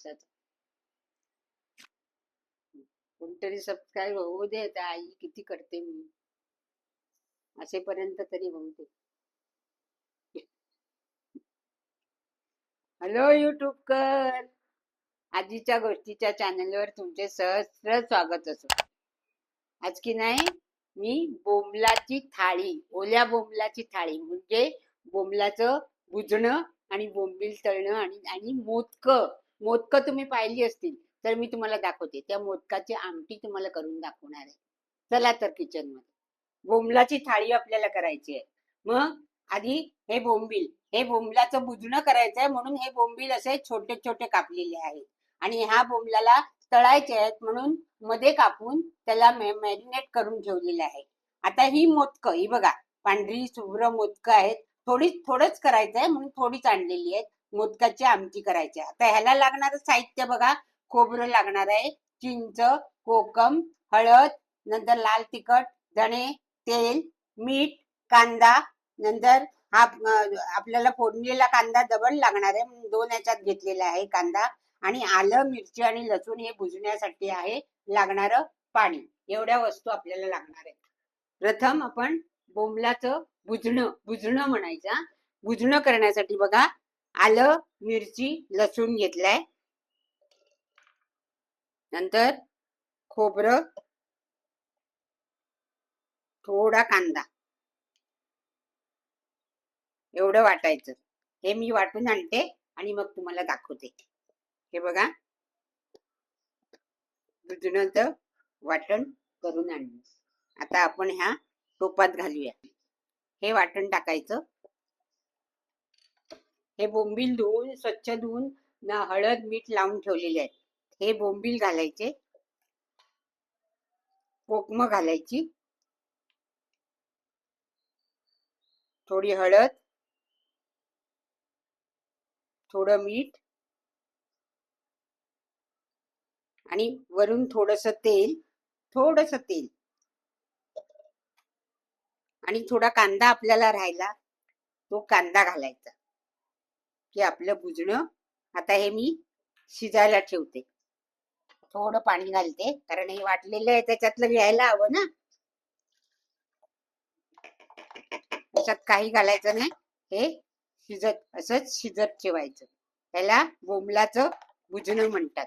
दिवसाचा. कोणतरी सबस्क्राईब होऊ दे. आता आई किती करते मी असेपर्यंत तरी होऊ दे. हॅलो युट्यूब कर. आजीच्या गोष्टीच्या चॅनलवर तुमचे सहस्त्र स्वागत असो. आज की नाही मी बोंबलाची थाळी, ओल्या बोंबलाची थाळी म्हणजे बोंबलाचं भुजणं आणि बोंबील तळणं आणि मोदकं तुम्ही पाहिली असतील तर मी तुम्हाला दाखवते. त्या मोदकाची आमटी तुम्हाला करून दाखवणार आहे. चला तर किचन मध्ये. बोंबलाची थाळी आपल्याला करायची आहे. मग आधी हे बोंबलाचं भुजणं करायचं आहे म्हणून हे बोंबील असे छोटे छोटे कापलेले आहेत आणि ह्या बोंबलाला तळायचे आहेत म्हणून मध्ये कापून त्याला मॅरिनेट करून ठेवलेले आहे. आता ही मोदकं ही बघा पांढरी शुभ्र मोदकं आहेत. थोडंच करायचं आहे म्हणून थोडीच आणलेली आहेत. मोदकाची आमटी करायची आहे. आता ह्याला लागणारं साहित्य बघा. खोबरं लागणार आहे, चिंच, कोकम, हळद, नंतर लाल तिखट, धणे, तेल, मीठ, कांदा, नंतर हा आपल्याला फोडणीला कांदा डबल लागणार आहे म्हणून 2 ह्याच्यात घेतलेला आहे कांदा. आणि आलं, मिरची आणि लसूण हे भुजण्यासाठी आहे लागणारं पाणी. एवढ्या वस्तू आपल्याला लागणार आहेत. प्रथम आपण बोंबलाचं भुजणं म्हणायचं. भुजणं करण्यासाठी बघा आलं, मिरची, लसूण घेतलाय. नंतर खोबरं, थोडा कांदा एवढं वाटायचं. हे मी वाटून आणते आणि मग तुम्हाला दाखवते. हे बघा भुजण्याचं वाटण करून आणलं. आता आपण ह्या टोपात घालूया. हे वाटण टाकायचं. हे बोंबील धुवून स्वच्छ धुवून हळद मीठ लावून ठेवलेले आहेत. हे बोंबील घालायचे, कोकम घालायची, थोडी हळद, थोडं मीठ आणि वरून थोडस तेल आणि थोडा कांदा आपल्याला राहिला तो कांदा घालायचा की आपलं भुजणं. आता हे मी शिजायला ठेवते. थोडं पाणी घालते कारण हे वाटलेलं आहे त्याच्यातलं घ्यायला हवं ना. त्याच्यात काही घालायचं नाही. हे असंच शिजत ठेवायचं. त्याला बोंबलाचं भुजणं म्हणतात.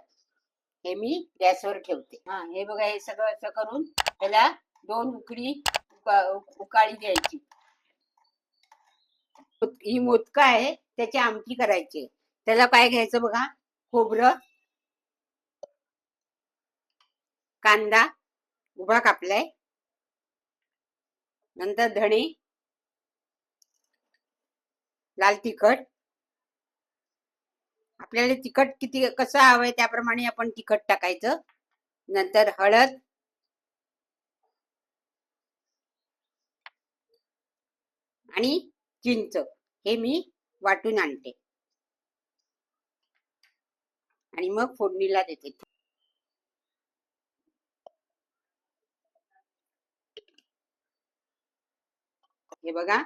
हे मी गॅसवर ठेवते. हे बघा हे सगळं असं करून त्याला 2 उकळी उकाळी द्यायची. ही मोदकं आहे त्याची आमटी करायची. त्याला काय घ्यायचं बघा. खोबरं, कांदा उभा कापलाय, नंतर धणे, लाल तिखट. आपल्याला तिखट किती कसं हवंय त्याप्रमाणे आपण तिखट टाकायचं. नंतर हळद, आणि चिंच हे मी वाटून आणते आणि मग फोडणीला देते. हे बघा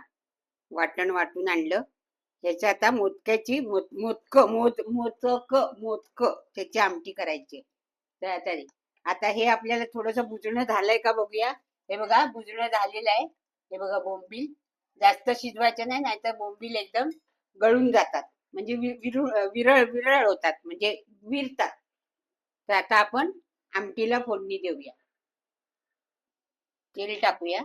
वाटण वाटून आणलं. ह्याची आता मोदक त्याची आमटी करायची. आता हे आपल्याला थोडस भुजणं झालंय का बघूया. हे बघा भुजणं झालेलं आहे. हे बघा बोंबील जास्त शिजवायचे नाही, नाहीतर बोंबील एकदम गळून जातात म्हणजे विरळ होतात म्हणजे विरतात. तर आता आपण आमटीला फोडणी देऊया. तेल टाकूया.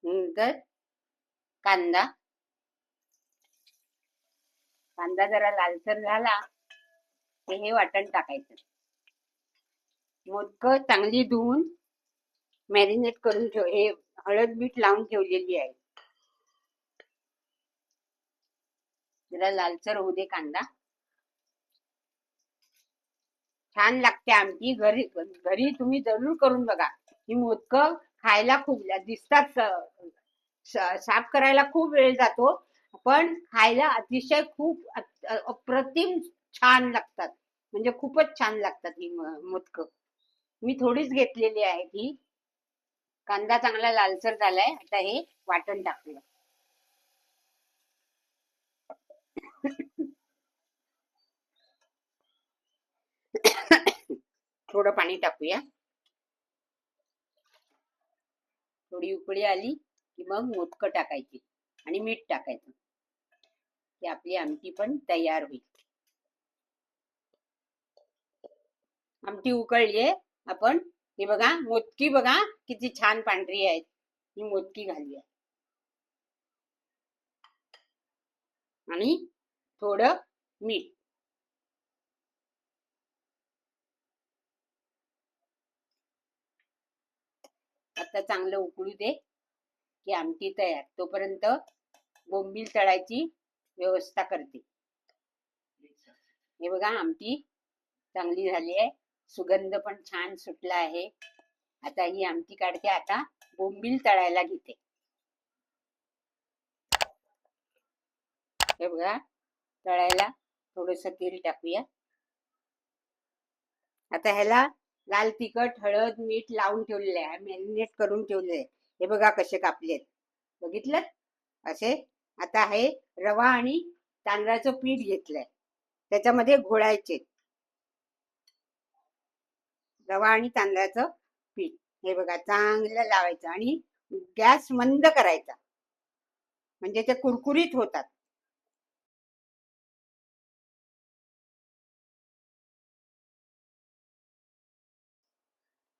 नंतर कांदा जरा लालसर झाला की हे वाटण टाकायचं. मोदकं चांगली धुवून मॅरिनेट करून हे हळद मीठ लावून ठेवलेली आहे. जरा लालसर होऊ दे कांदा. छान लागते आमटी. घरी तुम्ही जरूर करून बघा. ही मोदकं खायला खूप दिसतात, साफ करायला खूप वेळ जातो पण खायला अतिशय खूप अप्रतिम छान लागतात. म्हणजे खूपच छान लागतात ही मोदकं. मी थोडीच घेतलेली आहे ही. कांदा चांगला लालसर झालाय. आता हे वाटण टाकूया. थोडं पाणी टाकूया. थोडी उकळी आली की मग मोदकं टाकायची आणि मीठ टाकायचं की आपली आमटी पण तयार होईल. आमटी उकळलीये. आपण हे बघा, मोदकी बघा किती छान पांढरी आहेत. ही मोदकी घालूया आणि थोडं मीठ. आता चांगलं उकळू दे की आमटी तयार. तोपर्यंत बोंबील तळायची व्यवस्था करते. हे बघा, आमटी चांगली झाली आहे. सुगंध पण छान सुटला आहे. आता ही आमटी काढते. आता बोंबील तळायला घेते. हे बघा, तळायला थोडंसं तेल टाकूया. आता ह्याला लाल तिखट, हळद, मीठ लावून ठेवलेले आहे. मॅरिनेट करून ठेवले. हे बघा कसे कापलेत, बघितलं असे. आता हे रवा आणि तांदळाचं पीठ घेतलंय, त्याच्यामध्ये घोळायचे. रवा आणि तांदळाचं पीठ हे बघा चांगलं लावायचं आणि गॅस मंद करायचा, म्हणजे ते कुरकुरीत होतात.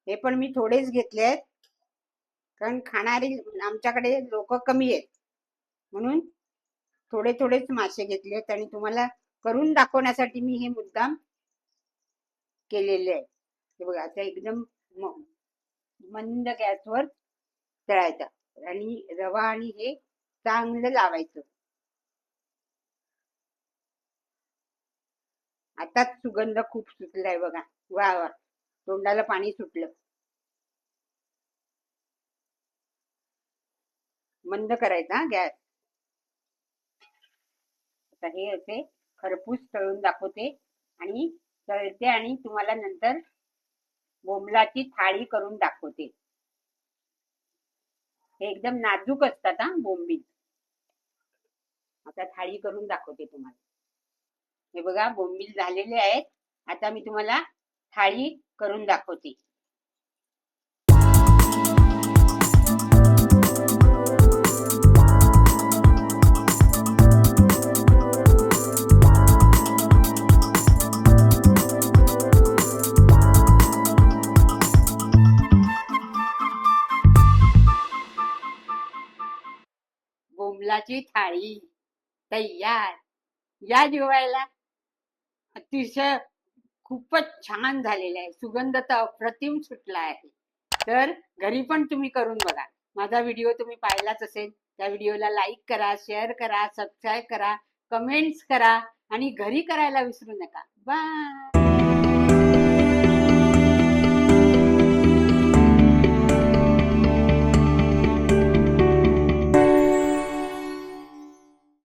हे पण मी थोडेच घेतले आहेत, कारण खाणारी आमच्याकडे लोक कमी आहेत, म्हणून थोडे थोडेच मासे घेतले आहेत. आणि तुम्हाला करून दाखवण्यासाठी मी हे मुद्दाम केलेले आहे. हे बघा, आता एकदम मंद गॅसवर तळायचा आणि रवा आणि हे चांगलं लावायचं. आताच सुगंध खूप सुटलाय बघा. वा वा, तोंडाला पाणी सुटलं. मंद करायचा गॅस. आता हे असे खरपूस तळून दाखवते आणि तळते आणि तुम्हाला नंतर बोंबलाची थाळी करून दाखवते. हे एकदम नाजूक असतात हा बोंबील. आता थाळी करून दाखवते तुम्हाला. हे बघा, बोंबील झालेले आहेत. आता मी तुम्हाला थाळी करून दाखवते. बोंबलाची थाळी तयार. या जेवायला. अतिशय खूपच छान झालेलं आहे. सुगंध तर अप्रतिम सुटला आहे. तर घरी पण तुम्ही करून बघा. माझा व्हिडिओ तुम्ही पाहिलाच असेल. त्या व्हिडिओला लाईक करा, शेअर करा, सबस्क्राईब करा, कमेंट्स करा आणि घरी करायला विसरू नका. बाय.